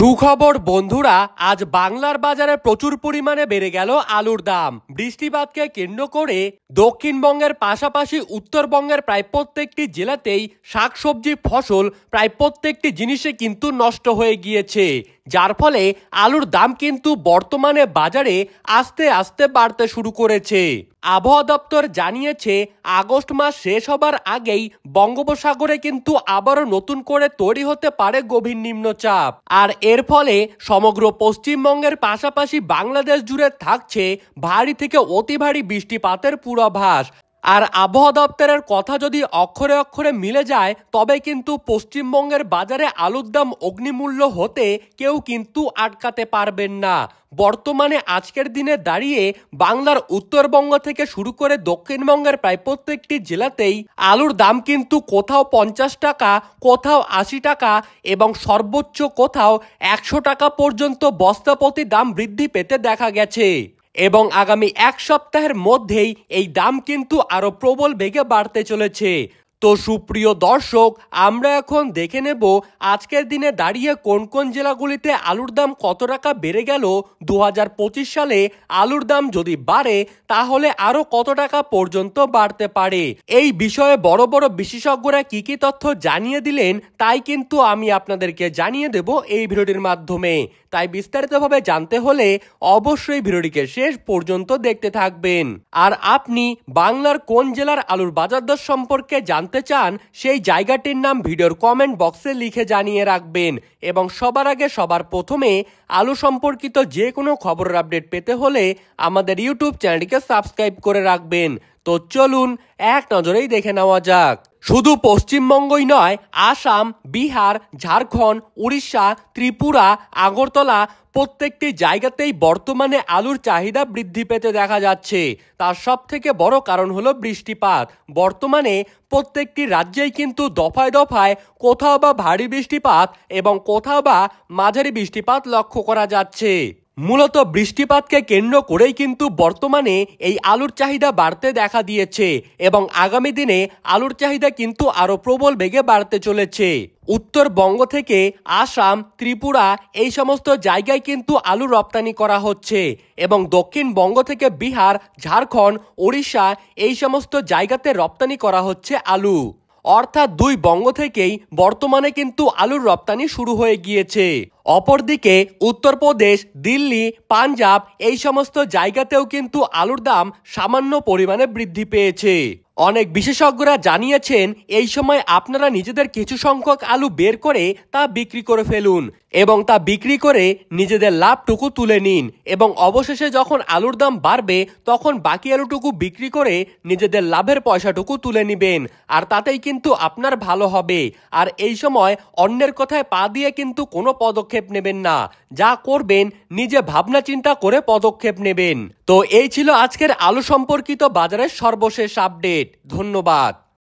সুখবর বন্ধুরা, আজ বাংলার বাজারে প্রচুর পরিমাণে বেড়ে গেল আলুর দাম। বৃষ্টিপাতকে কেন্দ্র করে দক্ষিণবঙ্গের পাশাপাশি উত্তরবঙ্গের প্রায় প্রত্যেকটি জেলাতেই শাকসবজি ফসল প্রায় প্রত্যেকটি জিনিসে কিন্তু নষ্ট হয়ে গিয়েছে, যার ফলে আলুর দাম কিন্তু বর্তমানে বাজারে আস্তে আস্তে বাড়তে শুরু করেছে। আবহাওয়া দপ্তর জানিয়েছে আগস্ট মাস শেষ হবার আগেই বঙ্গোপসাগরে কিন্তু আবারও নতুন করে তৈরি হতে পারে গভীর নিম্নচাপ, আর এর ফলে সমগ্র পশ্চিমবঙ্গের পাশাপাশি বাংলাদেশ জুড়ে থাকছে ভারী থেকে অতি ভারী বৃষ্টিপাতের পূর্বাভাস। আর আবহাওয়া দপ্তরের কথা যদি অক্ষরে অক্ষরে মিলে যায়, তবে কিন্তু পশ্চিমবঙ্গের বাজারে আলুর দাম অগ্নিমূল্য হতে কেউ কিন্তু আটকাতে পারবেন না। বর্তমানে আজকের দিনে দাঁড়িয়ে বাংলার উত্তরবঙ্গ থেকে শুরু করে দক্ষিণবঙ্গের প্রায় প্রত্যেকটি জেলাতেই আলুর দাম কিন্তু কোথাও 50 টাকা, কোথাও 80 টাকা এবং সর্বোচ্চ কোথাও 100 টাকা পর্যন্ত বস্তাপ্রতি দাম বৃদ্ধি পেতে দেখা গেছে। এবং আগামী এক সপ্তাহের মধ্যেই এই দাম কিন্তু আরো প্রবল বেগে বাড়তে চলেছে। তো সুপ্রিয় দর্শক, আমরা এখন দেখে নেব আজকের দিনে দাঁড়িয়ে কোন কোন জেলাগুলিতে আলুর দাম কত টাকা বেড়ে গেল। 2025 সালে আলুর দাম যদি বাড়ে তাহলে আরো কত টাকা পর্যন্ত বাড়তে পারে। এই বিষয়ে বড় বড় বিশেষজ্ঞরা কি কি তথ্য জানিয়ে দিলেন তাই কিন্তু আমি আপনাদেরকে জানিয়ে দেব এই ভিডিওটির মাধ্যমে। তাই বিস্তারিতভাবে জানতে হলে অবশ্যই ভিডিওটিকে শেষ পর্যন্ত দেখতে থাকবেন। আর আপনি বাংলার কোন জেলার আলুর বাজার দর সম্পর্কে জানতে চান সেই জায়গাটির নাম ভিডিওর কমেন্ট বক্সে লিখে জানিয়ে রাখবেন। এবং সবার আগে সবার প্রথমে আলু সম্পর্কিত যে কোনো খবরের আপডেট পেতে হলে আমাদের ইউটিউব চ্যানেলটিকে সাবস্ক্রাইব করে রাখবেন। তো চলুন এক নজরেই দেখে নেওয়া যাক। শুধু পশ্চিমবঙ্গই নয়, আসাম, বিহার, ঝাড়খণ্ড, উড়িষ্যা, ত্রিপুরা, আগরতলা প্রত্যেকটি জায়গাতেই বর্তমানে আলুর চাহিদা বৃদ্ধি পেতে দেখা যাচ্ছে। তার সব থেকে বড় কারণ হলো বৃষ্টিপাত। বর্তমানে প্রত্যেকটি রাজ্যেই কিন্তু দফায় দফায় কোথাও বা ভারী বৃষ্টিপাত এবং কোথাও বা মাঝারি বৃষ্টিপাত লক্ষ্য করা যাচ্ছে। মূলত বৃষ্টিপাতকে কেন্দ্র করেই কিন্তু বর্তমানে এই আলুর চাহিদা বাড়তে দেখা দিয়েছে এবং আগামী দিনে আলুর চাহিদা কিন্তু আরো প্রবল বেগে বাড়তে চলেছে। উত্তরবঙ্গ থেকে আসাম, ত্রিপুরা এই সমস্ত জায়গায় কিন্তু আলু রপ্তানি করা হচ্ছে এবং দক্ষিণবঙ্গ থেকে বিহার, ঝাড়খণ্ড, উড়িষ্যা এই সমস্ত জায়গাতে রপ্তানি করা হচ্ছে আলু। অর্থাৎ দুই বঙ্গ থেকেই বর্তমানে কিন্তু আলুর রপ্তানি শুরু হয়ে গিয়েছে। অপরদিকে উত্তরপ্রদেশ, দিল্লি, পাঞ্জাব এই সমস্ত জায়গাতেও কিন্তু আলুর দাম সামান্য পরিমাণে বৃদ্ধি পেয়েছে। অনেক বিশেষজ্ঞরা জানিয়েছেন এই সময় আপনারা নিজেদের কিছু সংখ্যক আলু বের করে তা বিক্রি করে ফেলুন এবং তা বিক্রি করে নিজেদের লাভটুকু তুলে নিন এবং অবশেষে যখন আলুর দাম বাড়বে তখন বাকি আলুটুকু বিক্রি করে নিজেদের লাভের পয়সাটুকু তুলে নেবেন, আর তাতেই কিন্তু আপনার ভালো হবে। আর এই সময় অন্যের কথায় পা দিয়ে কিন্তু কোনো পদক্ষেপ নেবেন না, যা করবেন নিজে ভাবনা চিন্তা করে পদক্ষেপ নেবেন। তো এই ছিল আজকের আলু সম্পর্কিত বাজারের সর্বশেষ আপডেট। ধন্যবাদ।